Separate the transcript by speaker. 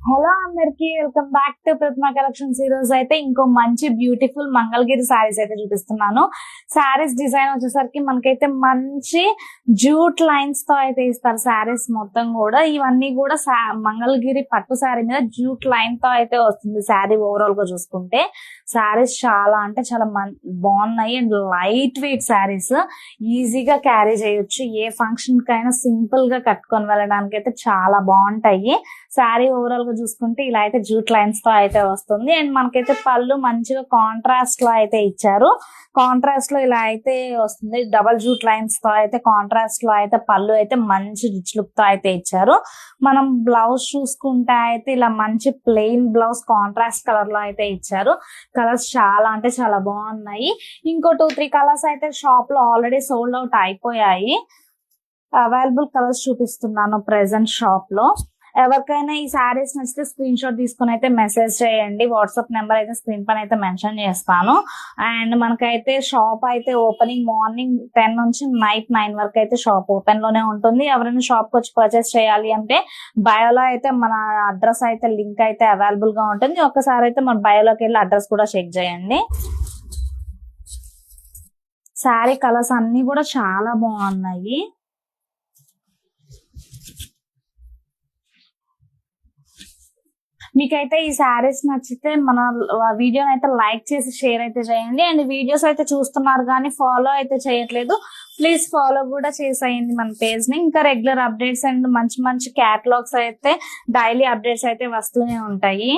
Speaker 1: Hello అందరికి, welcome back to Pratima collections. ఈ రోజు అయితే ఇంకో మంచి బ్యూటిఫుల్ మంగళగిరి శారీస్ అయితే చూపిస్తున్నాను. శారీస్ డిజైన్ వచ్చేసరికి మనకైతే మంచి జూట్ లైన్స్ తో అయితే ఇస్తారు. శారీస్ మొత్తం కూడా ఇవన్నీ కూడా మంగళగిరి పట్టు శారీ మీద జూట్ లైన్ తో అయితే వస్తుంది. శారీ ఓవరాల్ గా చూసుకుంటే శారీస్ చాలా అంటే చాలా బాగున్నాయి అండ్ లైట్ వెయిట్ శారీస్, ఈజీగా క్యారీ చేయొచ్చు. ఏ ఫంక్షన్ కైనా సింపుల్ గా కట్టుకొని వెళ్ళడానికి అయితే చాలా బాగుంటాయి. శారీ ఓవరాల్ గా చూసుకుంటే ఇలా అయితే జూట్ లైన్స్ తో అయితే వస్తుంది. అండ్ మనకైతే పళ్ళు మంచిగా కాంట్రాస్ట్ లో అయితే ఇచ్చారు. కాంట్రాస్ట్ లో ఇలా అయితే వస్తుంది. డబల్ జూట్ లైన్స్ తో అయితే కాంట్రాస్ట్ లో అయితే పళ్ళు అయితే మంచి రిచ్ లుక్ తో అయితే ఇచ్చారు. మనం బ్లౌజ్ చూసుకుంటే అయితే ఇలా మంచి ప్లెయిన్ బ్లౌజ్ కాంట్రాస్ట్ కలర్ లో అయితే ఇచ్చారు. కలర్స్ చాలా అంటే చాలా బాగున్నాయి. ఇంకో 2-3 కలర్స్ అయితే షాప్ లో ఆల్రెడీ సోల్డ్ అవుట్ అయిపోయాయి. అవైలబుల్ కలర్స్ చూపిస్తున్నాను ప్రెసెంట్ షాప్ లో. ఎవరికైనా ఈ శారీస్ నచ్చితే స్క్రీన్ షాట్ తీసుకుని అయితే మెసేజ్ చేయండి. వాట్సాప్ నెంబర్ అయితే స్క్రీన్ పైన అయితే మెన్షన్ చేస్తాను. అండ్ మనకైతే షాప్ అయితే ఓపెనింగ్ మార్నింగ్ 10 నుంచి నైట్ 9 వరకు అయితే షాప్ ఓపెన్ లోనే ఉంటుంది. ఎవరైనా షాప్ కి వచ్చి పర్చేస్ చేయాలి అంటే బయోలో అయితే మన అడ్రస్ అయితే లింక్ అయితే అవైలబుల్ గా ఉంటుంది. ఒకసారి అయితే మన బయోలోకి వెళ్ళి అడ్రస్ కూడా చెక్ చేయండి. శారీ కలర్స్ అన్ని కూడా చాలా బాగున్నాయి. మీకైతే ఈ శారీస్ నచ్చితే మన వీడియోని అయితే లైక్ చేసి షేర్ అయితే చేయండి. అండ్ వీడియోస్ అయితే చూస్తున్నారు కానీ ఫాలో అయితే చేయట్లేదు, ప్లీజ్ ఫాలో కూడా చేసేయండి మన పేజ్ ని. ఇంకా రెగ్యులర్ అప్డేట్స్ అండ్ మంచి మంచి క్యాటలాగ్స్ అయితే డైలీ అప్డేట్స్ అయితే వస్తూనే ఉంటాయి.